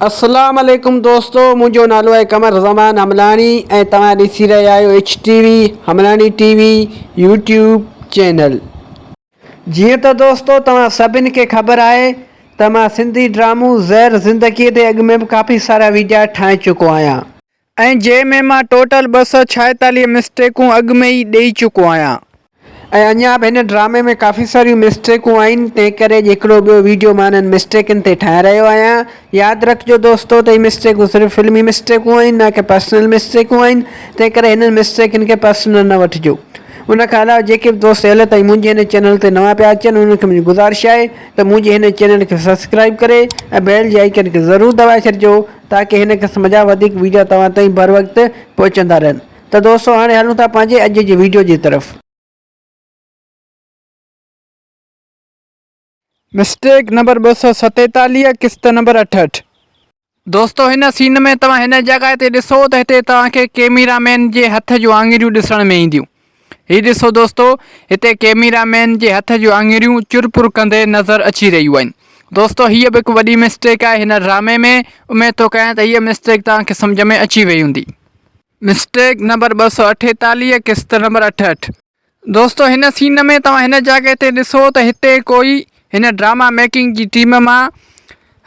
अस्सलाम वालेकुम दोस्तों, मुझो नालो है कमर ज़मान हमलानी ऐं तव्हां ॾिसी रहिया आहियो HTV हमलानी TV यूट्यूब चैनल। जीअं त दोस्तों तव्हां सभिनि खे ख़बर आहे त मां सिंधी ड्रामो ज़हर ज़िंदगीअ ते अॻु में बि काफ़ी सारा वीडियो ठाहे चुको आहियां ऐं जंहिंमें मां टोटल 246 मिस्टेकूं अॻु में ई ॾेई चुको आहियां ऐं अञा बि हिन ड्रामे में काफ़ी सारियूं मिस्टेकूं आहिनि। तंहिं करे हिकिड़ो ॿियो वीडियो मां हिननि मिस्टेकनि ते ठाहे रहियो आहियां। यादि रखिजो दोस्तों त हीअ मिस्टेकूं सिर्फ़ु फिल्मी मिस्टेकूं आहिनि, न कि पर्सनल मिस्टेकूं आहिनि। तंहिं करे हिननि मिस्टेकनि खे पर्सनल न वठिजो। उन खां अलावा जेके बि दोस्त अॼु ताईं मुंहिंजे हिन चैनल ते नवां पिया अचनि उन्हनि खे मुंहिंजी गुज़ारिश आहे त मुंहिंजे हिन चैनल खे सब्सक्राइब करे ऐं बेल जे आइकन खे ज़रूरु दॿाए छॾिजो ताकी हिन क़िस्म जा वधीक वीडियो तव्हां ताईं बर वक़्तु पहुचंदा रहनि। त दोस्तों हाणे हलूं था पंहिंजे अॼु जी वीडियो जी तरफ़। मिस्टेक नंबर 247 किस्त नंबर 68। दोस्तों हिन सीन में तव्हां हिन जॻह ते ॾिसो त हिते तव्हांखे कैमरामैन जे हथ जूं आङिरियूं ॾिसण में ईंदियूं। हीअ ॾिसो दोस्तों, हिते कैमरामैन जे हथ जूं आङिरियूं चुरपुर कंदे नज़र अची रहियूं आहिनि। दोस्तों हीअ बि हिकु वॾी मिस्टेक आहे हिन ड्रामे में। उमेद थो कयां त हीअ मिस्टेक तव्हांखे सम्झ में अची वई हूंदी। मिस्टेक नंबर 248 किस्त नंबर 68। दोस्तों हिन सीन में तव्हां हिन जॻह ते ॾिसो त हिते कोई हिन ड्रामा मेकिंग जी टीम मां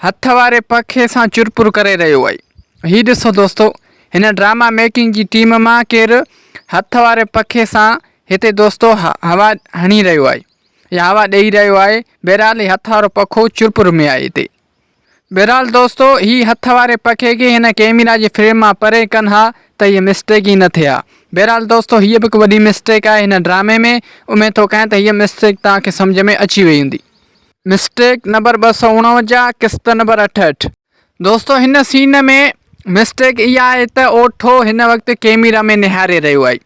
हथ वारे पखे सां चुरपुर करे रहियो आहे। हीअ ॾिसो दोस्तों, हिन ड्रामा मेकिंग जी टीम मां केरु हथ वारे पखे सां हिते दोस्तों हवा हणी रहियो आहे या हवा ॾेई रहियो आहे। बहरहाल हीअ हथ वारो पखो चुरपुर में आहे हिते। बहरहाल दोस्तों ही हथ वारे पखे खे हिन कैमरा जे फ्रेम मां परे कनि हा त हीअ मिस्टेक ई न थिए हा। बहरहाल दोस्तों हीअ बि हिकु वॾी मिस्टेक आहे हिन ड्रामे में। उमेद थो कयां त हीअ मिस्टेक तव्हांखे सम्झ में अची वई हूंदी। मिस्टेक नंबर 249 किस्त नंबर 68। दोस्तों हिन सीन में मिस्टेक इहा आहे त ओठो हिन वक़्तु कैमरा में निहारे रहियो आहे।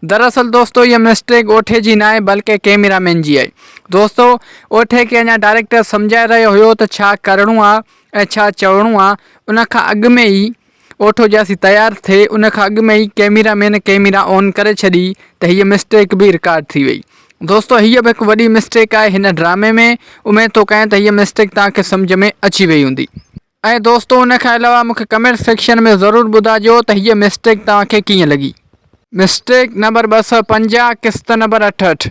दरअसल दोस्तों इहा मिस्टेक ओठे जी न आहे बल्कि कैमरामैन जी आहे। दोस्तों ओठे खे अञा डायरेक्टर सम्झाए रहियो हुयो त छा करिणो आहे ऐं छा चवणो आहे। उन खां अॻु में ई ओठो जैसी तयारु थिए उन खां अॻु में ई कैमरामैन कैमरा ऑन करे छॾी त हीअ मिस्टेक बि रिकॉर्ड थी वई। दोस्तों हीअ बि हिकु वॾी मिस्टेक आहे हिन ड्रामे में। उमेद थो कयां त हीअ मिस्टेक तव्हांखे सम्झ में अची वई हूंदी। ऐं दोस्तों उन खां अलावा मूंखे कमेंट सेक्शन में ज़रूरु ॿुधाइजो त हीअ मिस्टेक तव्हांखे कीअं लॻी। मिस्टेक नंबर 250 किस्त नंबर 68।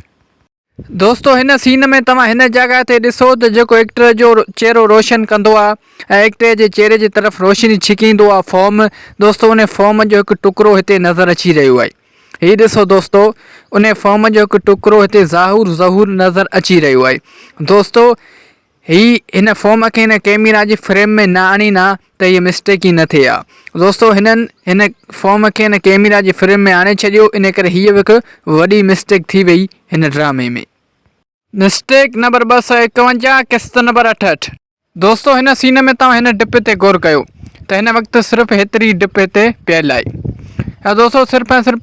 दोस्तों हिन सीन में तव्हां हिन जॻह ते ॾिसो त जेको एक्टर जो चहिरो रोशन कंदो आहे ऐं एक्टर जे चहिरे जी तरफ़ रोशनी छिकींदो आहे फॉर्म। दोस्तों उन फॉर्म जो हिकु टुकड़ो हिते नज़र अची रहियो आहे। हीअ ॾिसो दोस्तों, उन फॉर्म जो हिकु टुकड़ो हिते ज़हूर नज़र अची रहियो आहे। दोस्तों हिन फॉर्म खे हिन कैमरा जी फ्रेम में न आणींदा त हीअ मिस्टेक ई न थिए हा। दोस्तों हिन फॉर्म खे हिन कैमरा जी फ्रेम में आणे छॾियो, इन करे हीअ बि हिकु वॾी मिस्टेक थी वई हिन ड्रामे में। मिस्टेक नंबर 251 किस्त नंबर 68। दोस्तों हिन सीन में तव्हां हिन डिप ते गौर कयो त हिन वक़्तु सिर्फ़ु हेतिरी डिप हिते पियल आहे ऐं दोस्तों सिर्फ़ु ऐं सिर्फ़ु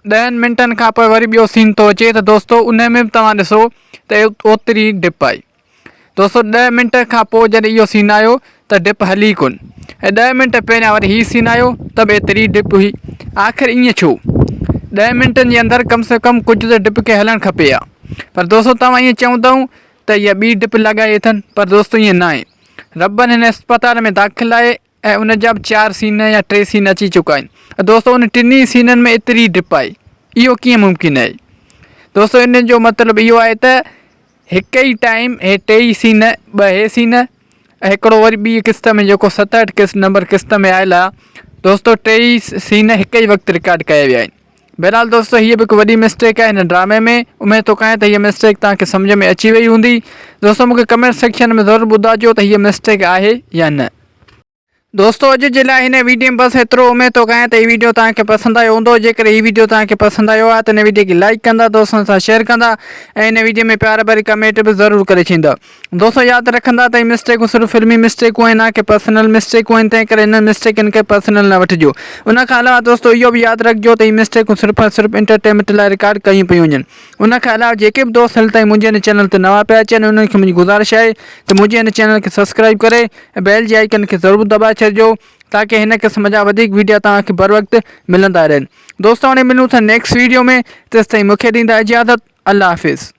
10 मिंटनि खां पोइ वरी ॿियो सीन थो अचे त दोस्तों उन में बि तव्हां ॾिसो त ओतिरी डिप आहे। दोस्तों 10 मिंट खां पोइ जॾहिं इहो सीन आयो त डिप हली कोन ऐं 10 मिंट पहिरियां वरी हीउ सीन आयो त बि एतिरी डिप हुई। आख़िर ईअं छो? 10 मिंटनि जे अंदरि कम से कम कुझु त डिप खे हलणु खपे हा। पर दोस्तों तव्हां ईअं चवंदव त इहा ॿी डिप लॻाई अथनि, पर दोस्तों ईअं न आहे। रबनि हिन अस्पताल में दाख़िल आहे ऐं उन जा बि 4 सीन या 3 सीन अची चुका आहिनि। दोस्तों उन टिनी सीननि में एतिरी डिप आहे, इहो कीअं मुमकिन आहे? दोस्तों इन जो मतिलबु इहो आहे त हिकु ई टाइम हे 3 सीन, 2 हे सीन ऐं हिकिड़ो वरी ॿी किस्त में जेको 67 नंबर किस्त में आयल आहे। दोस्तों 3 सीन हिकु ई वक़्तु रिकॉर्ड कया विया आहिनि। बहरहाल दोस्तों हीअ बि हिकु वॾी मिस्टेक आहे हिन ड्रामे में। उमेद थो कयां त हीअ मिस्टेक तव्हांखे सम्झ में अची वई हूंदी। दोस्तों मूंखे कमेंट सेक्शन में ज़रूरु ॿुधाइजो त हीअ मिस्टेक आहे या न। दोस्तों अॼु जे लाइ हिन वीडियो में बसि एतिरो। उमेद थो कयां त हीअ वीडियो तव्हांखे पसंदि आयो हूंदो। जेकर हीअ वीडियो तव्हांखे पसंदि आयो आहे त हिन वीडियो खे लाइक कंदा, दोस्तनि सां शेयर कंदा ऐं हिन वीडियो में प्यार भरी कमेंट बि ज़रूरु करे छॾींदा। दोस्तों यादि रखंदा त हीअ मिस्टेकूं सिर्फ़ु फिल्मी मिस्टेकूं आहिनि, न कि पर्सनल मिस्टेकूं आहिनि। तंहिं करे हिन मिस्टेकनि खे पर्सनल न वठिजो। उन खां अलावा दोस्तों इहो बि यादि रखिजो त हीअ मिस्टेकूं सिर्फ़ु ऐं सिर्फ़ु एंटरटेनमेंट लाइ रिकॉर्ड कयूं पियूं वञनि। उन खां अलावा जेके बि दोस्त हाल ताईं मुंहिंजे हिन चैनल ते नवां पिया अचनि उन्हनि खे मुंहिंजी गुज़ारिश आहे त मुंहिंजे हिन चैनल खे सब्सक्राइब करे ऐं बेल जे आइकन खे ज़रूरु दॿाए छॾिजो ताकि हिन क़िस्म जा वधीक वीडियो तव्हांखे बर वक़्तु मिलंदा रहनि। दोस्तों हाणे मिलूं था नेक्स्ट वीडियो में। तेसिताईं मूंखे ॾींदा इजाज़त। अल्लाह हाफ़िज़।